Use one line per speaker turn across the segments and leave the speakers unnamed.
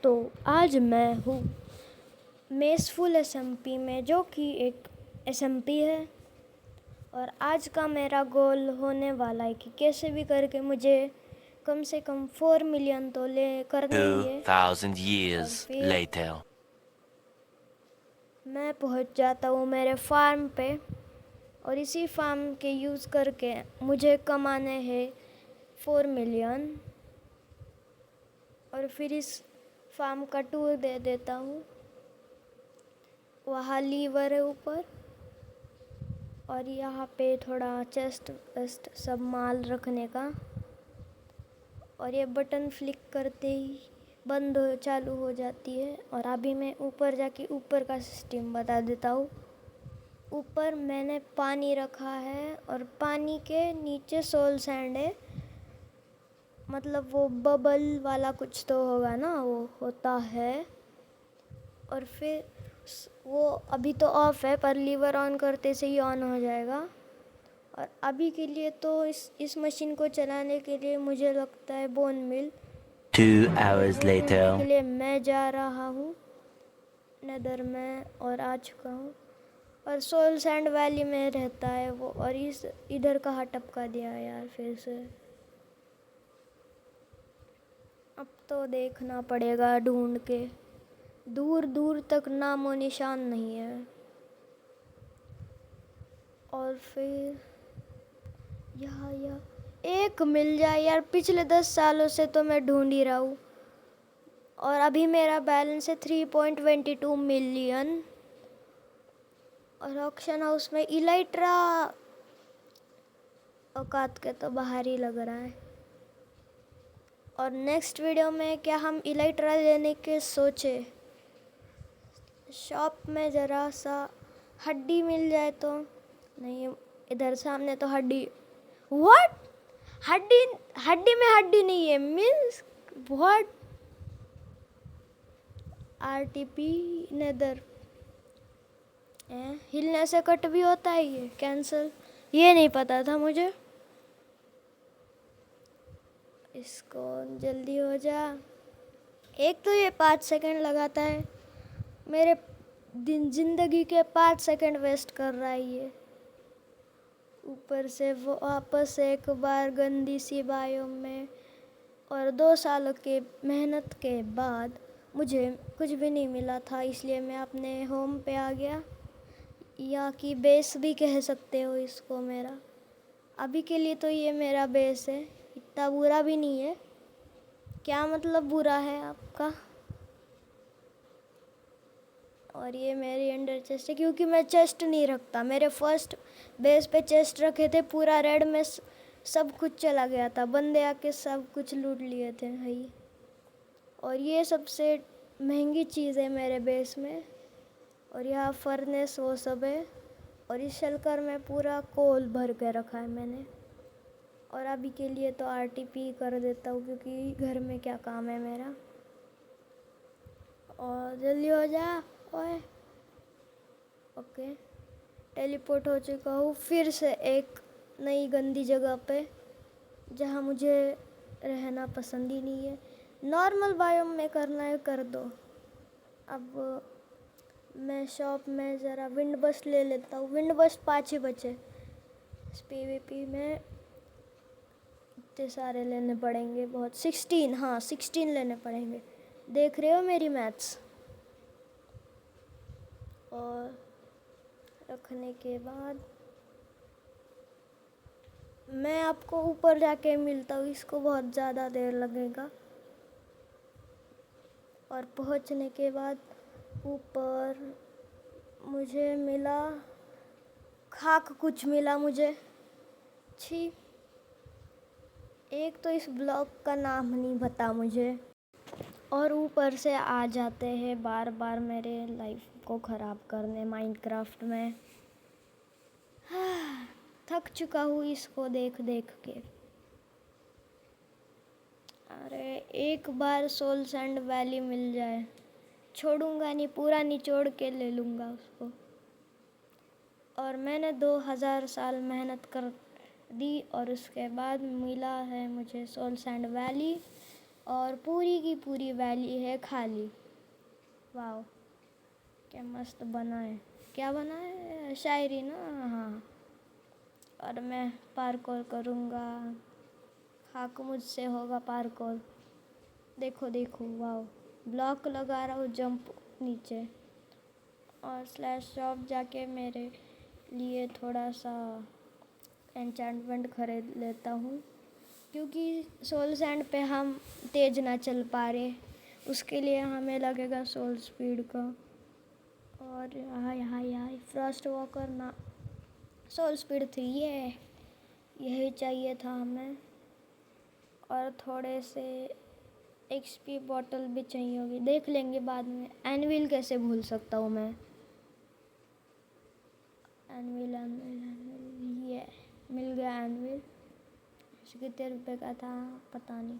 तो आज मैं हूँ मेसफुल एसएमपी में, जो कि एक एसएमपी है। और आज का मेरा गोल होने वाला है कि कैसे भी करके मुझे कम से कम 4 मिलियन तो ले करने ही है।
2000 years
और फिर
later.
मैं पहुँच जाता हूँ मेरे फार्म पे, और इसी फार्म के यूज़ करके मुझे कमाने हैं 4 मिलियन। और फिर इस फार्म का टूर दे देता हूँ। वहाँ लीवर है ऊपर, और यहाँ पे थोड़ा चेस्ट वेस्ट सब माल रखने का। और ये बटन फ्लिक करते ही बंद हो चालू हो जाती है। और अभी मैं ऊपर जाके ऊपर का सिस्टम बता देता हूँ। ऊपर मैंने पानी रखा है, और पानी के नीचे सोल सैंड है। मतलब वो बबल वाला कुछ तो होगा ना, वो होता है। और फिर वो अभी तो ऑफ है, पर लीवर ऑन करते से ही ऑन हो जाएगा। और अभी के लिए तो इस मशीन को चलाने के लिए मुझे लगता है बोन मिल।
2
फिर
hours
2 घंटे के
later.
लिए मैं जा रहा हूँ नेदर में, और आ चुका हूँ। और सोल सैंड वैली में रहता है वो। और इस इधर कहाँ टपका दिया यार फिर से। अब तो देखना पड़ेगा ढूंढ के। दूर दूर तक नामो निशान नहीं है। और फिर यहाँ एक मिल जाए यार। पिछले 10 सालों से तो मैं ढूंढ ही रहा हूँ। और अभी मेरा बैलेंस है 3.22 मिलियन। और ऑक्शन हाउस में इलाइट्रा औकात के तो बाहर ही लग रहा है। और नेक्स्ट वीडियो में क्या हम इलाइट्रा लेने के सोचे। शॉप में ज़रा सा हड्डी मिल जाए तो। नहीं, इधर सामने तो हड्डी। व्हाट? हड्डी? हड्डी में हड्डी नहीं है मीन्स व्हाट? आरटीपी नेदर हिलने से कट भी होता है ये कैंसल? ये नहीं पता था मुझे। इसको जल्दी हो जा। एक तो ये 5 सेकंड लगाता है। मेरे दिन जिंदगी के 5 सेकंड वेस्ट कर रहा है ये। ऊपर से वो वापस एक बार गंदी सी बायोम में। और 2 सालों के मेहनत के बाद मुझे कुछ भी नहीं मिला था, इसलिए मैं अपने होम पे आ गया, या कि बेस भी कह सकते हो इसको मेरा। अभी के लिए तो ये मेरा बेस है। इतना बुरा भी नहीं है। क्या मतलब बुरा है आपका? और ये मेरी अंडर चेस्ट है, क्योंकि मैं चेस्ट नहीं रखता। मेरे फर्स्ट बेस पे चेस्ट रखे थे, पूरा रेड में सब कुछ चला गया था। बंदे आके सब कुछ लूट लिए थे भाई। और ये सबसे महंगी चीज़ है मेरे बेस में। और यहाँ फर्नेस वो सब है। और इस शलकर में पूरा कोल भर के रखा है मैंने। और अभी के लिए तो आरटीपी कर देता हूँ, क्योंकि घर में क्या काम है मेरा। और जल्दी हो जा ओए। ओके, टेलीपोर्ट हो चुका हूँ फिर से एक नई गंदी जगह पे, जहाँ मुझे रहना पसंद ही नहीं है। नॉर्मल बायोम में करना है कर दो। अब मैं शॉप में ज़रा विंड बस्ट ले लेता हूँ। विंड बस्ट 5 ही बचे। इस पीवीपी में इतने सारे लेने पड़ेंगे, बहुत। 16, हाँ 16 लेने पड़ेंगे। देख रहे हो मेरी मैथ्स? और रखने के बाद मैं आपको ऊपर जाके मिलता हूँ। इसको बहुत ज़्यादा देर लगेगा। और पहुँचने के बाद ऊपर मुझे मिला खाक, कुछ मिला मुझे। छी, एक तो इस ब्लॉक का नाम नहीं पता मुझे। और ऊपर से आ जाते हैं बार बार मेरे लाइफ को ख़राब करने माइनक्राफ्ट में। थक चुका हूँ इसको देख देख के। अरे एक बार सोल सैंड वैली मिल जाए, छोड़ूंगा नहीं, पूरा निचोड़ के ले लूँगा उसको। और मैंने 2000 साल मेहनत कर दी, और उसके बाद मिला है मुझे सोल सैंड वैली। और पूरी की पूरी वैली है खाली। वाह, क्या मस्त बना है। क्या बना है? शायरी ना। हाँ। और मैं पार्कोर करूँगा। खाक मुझसे होगा पार्कोर। देखो देखो, वाह। ब्लॉक लगा रहा हूँ जंप नीचे। और स्लैश शॉप जाके मेरे लिए थोड़ा सा एन्चेंटमेंट खरीद लेता हूँ, क्योंकि सोल सैंड पे हम तेज ना चल पा रहे, उसके लिए हमें लगेगा सोल स्पीड का। और यहाँ फ्रॉस्ट वॉकर ना, सोल स्पीड 3 यही चाहिए था हमें। और थोड़े से एक्सपी बॉटल भी चाहिए होगी, देख लेंगे बाद में। एनविल कैसे भूल सकता हूँ मैं। एनविल एनविल एनविल, ये मिल गया एनविल। कितने रुपए का था पता नहीं।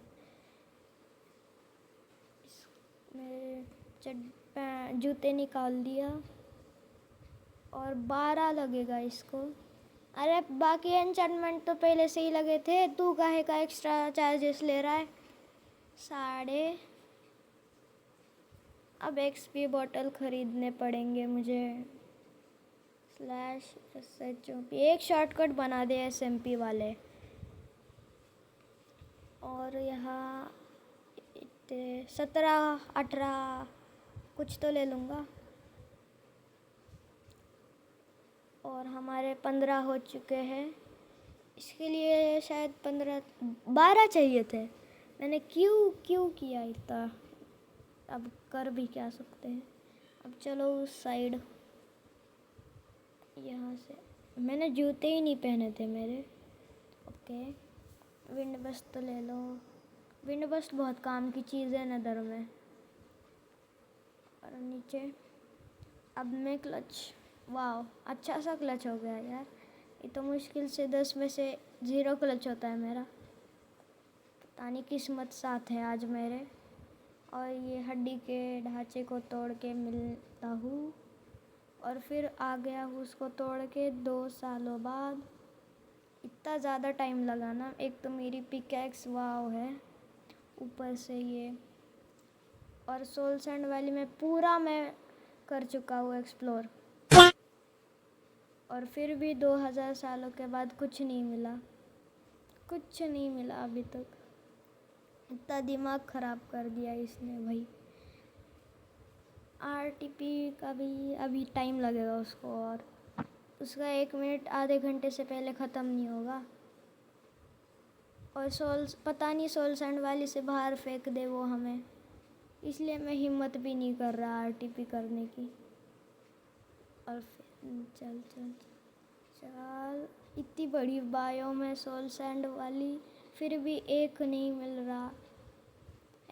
मेरे जूते निकाल दिया। और 12 लगेगा इसको। अरे बाकी एन्चेंटमेंट तो पहले से ही लगे थे, तू काहे का एक्स्ट्रा चार्जेस ले रहा है? 6.5। अब एक्सपी बॉटल खरीदने पड़ेंगे मुझे। स्लैश SHOP, एक शॉर्टकट बना दे SMP वाले। और यहाँ 17 18 कुछ तो ले लूँगा। और हमारे 15 हो चुके हैं। इसके लिए शायद 12 चाहिए थे। मैंने क्यों किया इतना। अब कर भी क्या सकते हैं। अब चलो उस साइड। यहाँ से मैंने जूते ही नहीं पहने थे मेरे। ओके, विंड बस्ट तो ले लो। विंड बस्ट बहुत काम की चीज़ है नदर में। और नीचे अब मैं क्लच। वाह, अच्छा सा क्लच हो गया यार। ये तो मुश्किल से 10 में से 0 क्लच होता है मेरा। पता नहीं किस्मत साथ है आज मेरे। और ये हड्डी के ढांचे को तोड़ के मिलता हूँ। और फिर आ गया हूँ उसको तोड़ के 2 सालों बाद। इतना ज़्यादा टाइम लगा ना। एक तो मेरी पिकैक्स वाव है, ऊपर से ये। और सोल सैंड वैली में पूरा मैं कर चुका हूँ एक्सप्लोर। और फिर भी 2000 सालों के बाद कुछ नहीं मिला। कुछ नहीं मिला अभी तक। इतना दिमाग ख़राब कर दिया इसने भाई। RTP का भी अभी टाइम लगेगा उसको। और उसका 1 मिनट आधे घंटे से पहले ख़त्म नहीं होगा। और पता नहीं सोल सैंड वैली से बाहर फेंक दे वो हमें, इसलिए मैं हिम्मत भी नहीं कर रहा RTP करने की। और फिर चल इतनी बड़ी बायोम है सोल सैंड वाली, फिर भी एक नहीं मिल रहा।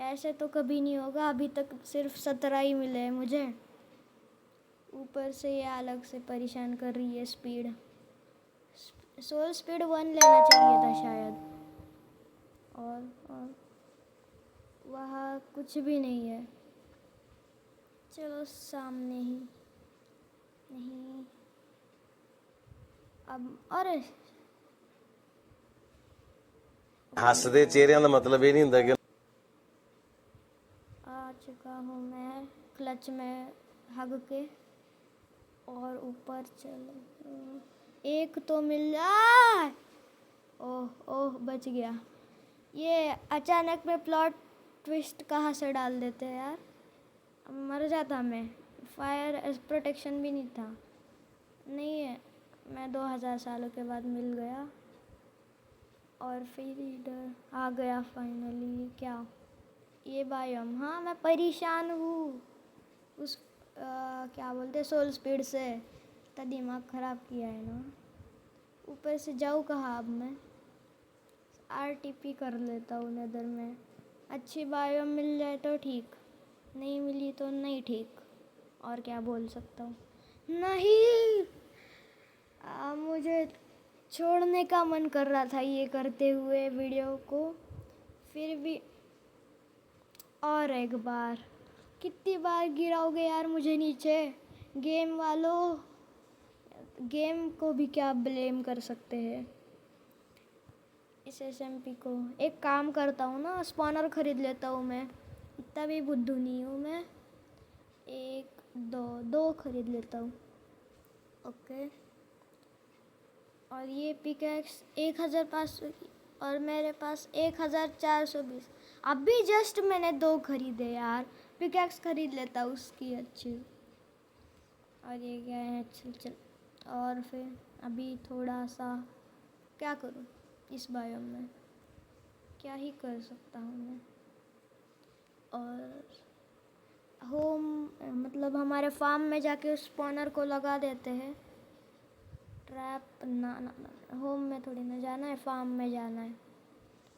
ऐसे तो कभी नहीं होगा। अभी तक सिर्फ 17 ही मिले हैं मुझे। ऊपर से ये अलग से परेशान कर रही है स्पीड। सोल स्पीड 1 लेना चाहिए था शायद। और वहाँ कुछ भी नहीं है। चलो सामने ही। नहीं अब। अरे
ਹੱਸਦੇ ਚਿਹਰਿਆਂ ਦਾ ਮਤਲਬ ਇਹ ਨਹੀਂ ਹੁੰਦਾ ਕਿ
आ चुका हूँ मैं क्लच में हग के। और ऊपर चलो, एक तो मिल जाए। ओह ओह, बच गया। ये अचानक में प्लॉट ट्विस्ट कहाँ से डाल देते हैं यार। मर जाता मैं। फायर प्रोटेक्शन भी नहीं था। नहीं है, मैं 2000 सालों के बाद मिल गया। और फिर इधर आ गया फाइनली। क्या ये बायोम? हाँ, मैं परेशान हूँ उस क्या बोलते सोल स्पीड से। इतना दिमाग ख़राब किया है ना। ऊपर से जाऊँ कहाँ अब मैं? RTP कर लेता हूँ नेदर में। अच्छी बायोम मिल जाए तो ठीक, नहीं मिली तो नहीं ठीक। और क्या बोल सकता हूँ। नहीं, मुझे छोड़ने का मन कर रहा था ये करते हुए वीडियो को। फिर भी और एक बार। कितनी बार गिराओगे यार मुझे नीचे? गेम वालों, गेम को भी क्या ब्लेम कर सकते हैं। इस SMP को। एक काम करता हूँ ना, स्पॉनर खरीद लेता हूँ मैं, इतना भी बुद्धू नहीं हूँ मैं। 1 2 खरीद लेता हूँ। ओके, और ये पिकैक्स 1500 की, और मेरे पास 1420। अभी जस्ट मैंने 2 खरीदे यार। पिकैक्स खरीद लेता हूँ उसकी अच्छी। और ये क्या है, चल। और फिर अभी थोड़ा सा क्या करूँ इस बायोम में, क्या ही कर सकता हूँ मैं। और होम मतलब हमारे फार्म में जाके उस स्पॉनर को लगा देते हैं। ट्रैप ना, होम में थोड़ी ना जाना है, फार्म में जाना है।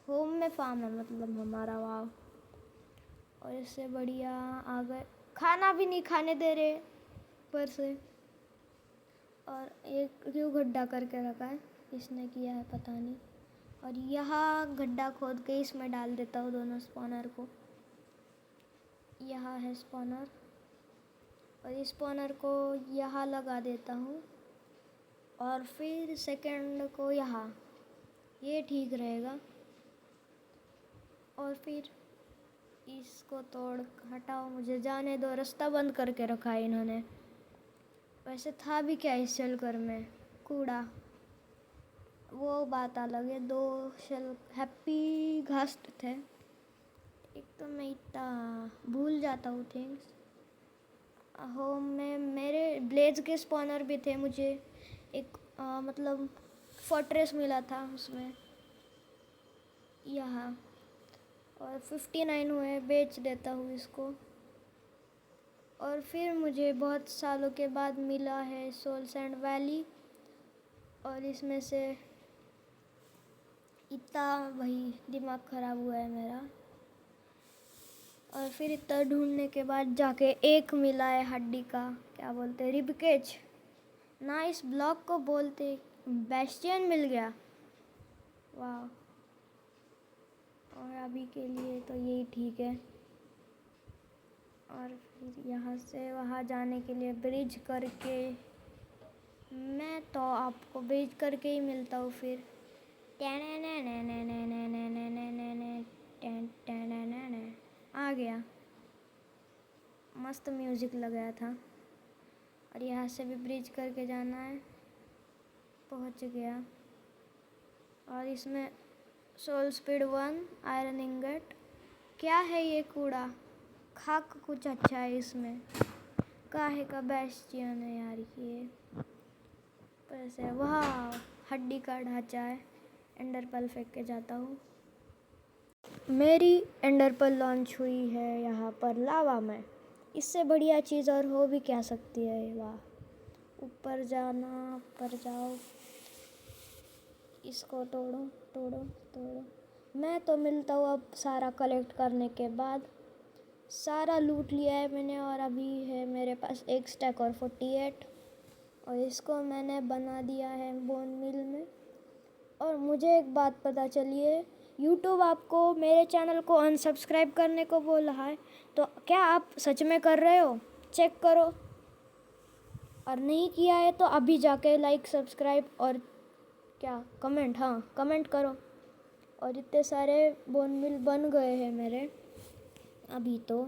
होम में फार्म है मतलब हमारा। वाव, और इससे बढ़िया आ गए। खाना भी नहीं खाने दे रहे ऊपर से। और ये क्यों गड्ढा करके रखा है, इसने किया है पता नहीं। और यहाँ गड्ढा खोद के इसमें डाल देता हूँ दोनों स्पॉनर को। यहाँ है स्पॉनर, और इस स्पॉनर को यहाँ लगा देता हूँ, और फिर सेकंड को यहाँ। ये ठीक रहेगा। और फिर इसको तोड़ हटाओ, मुझे जाने दो, रास्ता बंद करके रखा है इन्होंने। वैसे था भी क्या इस शेल्कर में, कूड़ा। वो बात अलग है। 2 शेल हैप्पी घास थे। एक तो मैं इतना भूल जाता हूँ थिंग्स। होम में मेरे ब्लेज के स्पॉनर भी थे। मुझे एक मतलब फोर्ट्रेस मिला था उसमें यहाँ। और 59 हुए, बेच देता हूँ इसको। और फिर मुझे बहुत सालों के बाद मिला है सोल सैंड वैली, और इसमें से इतना वही दिमाग ख़राब हुआ है मेरा। और फिर इतना ढूंढने के बाद जाके एक मिला है हड्डी का, क्या बोलते हैं, रिबकेज ना, इस ब्लॉक को बोलते। बेस्टियन मिल गया, वाह। और अभी के लिए तो यही ठीक है। और फिर यहाँ से वहाँ जाने के लिए ब्रिज करके, मैं तो आपको ब्रिज करके ही मिलता हूँ फिर। आ गया, मस्त म्यूजिक लगाया था। और यहाँ से भी ब्रिज करके जाना है, पहुँच गया। और इसमें सोल स्पीड 1 आयरन इंगट। क्या है ये कूड़ा, खाक कुछ अच्छा है इसमें। काहे का बेस्टियन है यार ये। वैसे वाह, हड्डी का ढांचा है। एंडर पर्ल फेंक के जाता हूँ। मेरी एंडर पर्ल लॉन्च हुई है यहाँ पर लावा में। इससे बढ़िया चीज़ और हो भी क्या सकती है। वाह, ऊपर जाना, ऊपर जाओ, इसको तोड़ो तोड़ो तोड़ो। मैं तो मिलता हूँ अब सारा कलेक्ट करने के बाद। सारा लूट लिया है मैंने, और अभी है मेरे पास 1 स्टैक और 48। और इसको मैंने बना दिया है बोन मिल में। और मुझे एक बात पता चली है, यूट्यूब आपको मेरे चैनल को अनसब्सक्राइब करने को बोल रहा है। तो क्या आप सच में कर रहे हो? चेक करो। और नहीं किया है तो अभी जाके लाइक, सब्सक्राइब और क्या कमेंट, हाँ कमेंट करो। और इतने सारे बोन मिल बन गए हैं मेरे अभी तो,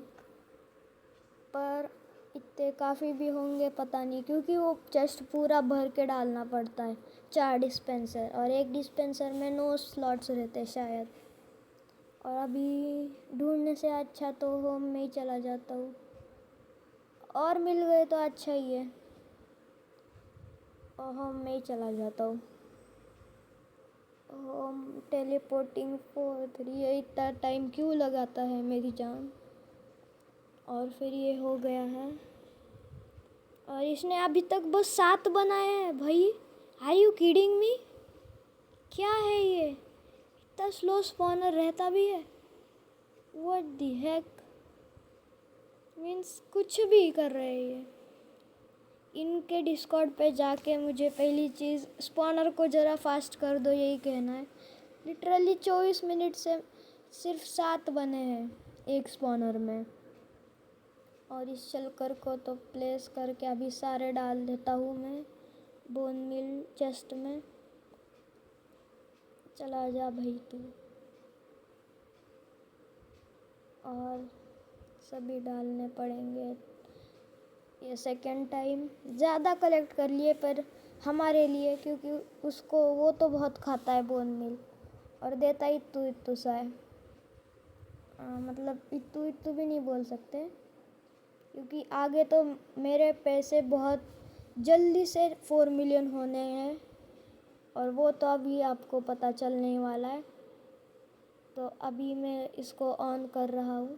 पर इतने काफ़ी भी होंगे पता नहीं, क्योंकि वो चेस्ट पूरा भर के डालना पड़ता है। 4 डिस्पेंसर, और एक डिस्पेंसर में 9 स्लॉट्स रहते शायद। और अभी ढूंढने से अच्छा तो होम में ही चला जाता हूँ। और मिल गए तो अच्छा ही है, और होम में ही चला जाता हूँ। होम टेलीपोर्टिंग 4 ये इतना टाइम क्यों लगाता है मेरी जान। और फिर ये हो गया है। और इसने अभी तक बस 7 बनाए हैं भाई। Are you kidding me? क्या है ये, इतना स्लो स्पॉनर रहता भी है। व्हाट द हेक, मीन्स कुछ भी कर रहे हैं ये। इनके डिस्कॉर्ड पे जाके मुझे पहली चीज़ स्पॉनर को ज़रा फास्ट कर दो, यही कहना है। लिटरली 24 मिनट से सिर्फ 7 बने हैं एक स्पॉनर में। और इस शल्कर को तो प्लेस करके अभी सारे डाल देता हूँ मैं बोन मिल चेस्ट में। चला जा भाई तू। और सभी डालने पड़ेंगे। ये सेकंड टाइम ज़्यादा कलेक्ट कर लिए पर हमारे लिए, क्योंकि उसको वो तो बहुत खाता है बोन मिल और देता इतू इतू सा है। मतलब इतू इतू भी नहीं बोल सकते, क्योंकि आगे तो मेरे पैसे बहुत जल्दी से 4 मिलियन होने हैं और वो तो अभी आपको पता चलने ही वाला है। तो अभी मैं इसको ऑन कर रहा हूँ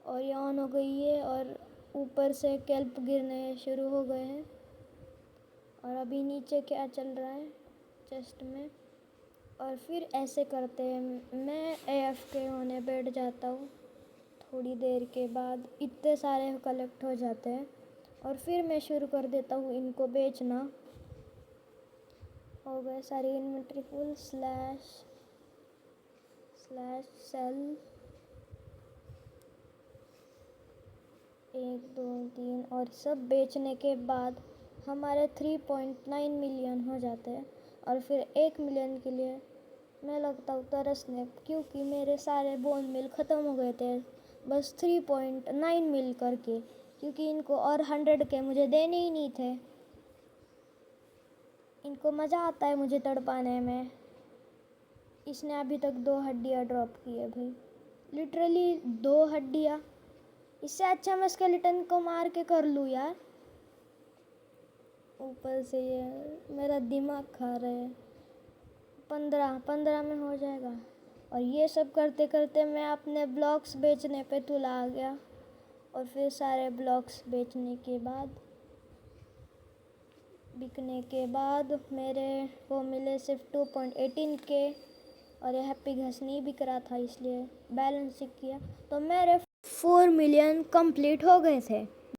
और ये ऑन हो गई है और ऊपर से कैल्प गिरने शुरू हो गए हैं। और अभी नीचे क्या चल रहा है चेस्ट में। और फिर ऐसे करते हैं, मैं AFK होने बैठ जाता हूँ। थोड़ी देर के बाद इतने सारे कलेक्ट हो जाते हैं और फिर मैं शुरू कर देता हूँ इनको बेचना। हो गए सारी इन्वेंट्री फुल। स्लैश सेल 1 2 3 और सब बेचने के बाद हमारे 3.9 मिलियन हो जाते हैं। और फिर 1 मिलियन के लिए मैं लगता हूँ तरसने, क्योंकि मेरे सारे बोन मिल ख़त्म हो गए थे बस 3.9 मिल करके, क्योंकि इनको और 100 के मुझे देने ही नहीं थे। इनको मज़ा आता है मुझे तड़पाने में। इसने अभी तक 2 हड्डियाँ ड्रॉप की है भाई, लिटरली 2 हड्डियाँ। इससे अच्छा मैं स्केलेटन को मार के कर लूँ यार। ऊपर से ये मेरा दिमाग खा रहे हैं। 15 में हो जाएगा। और ये सब करते करते मैं अपने ब्लॉक्स बेचने पे तुला आ गया। और फिर सारे ब्लॉक्स बेचने के बाद बिकने के बाद मेरे को मिले सिर्फ 2.18 के। और ये हैप्पी घास नहीं बिक रहा था, इसलिए बैलेंस चेक किया तो मेरे 4 मिलियन कंप्लीट हो गए थे।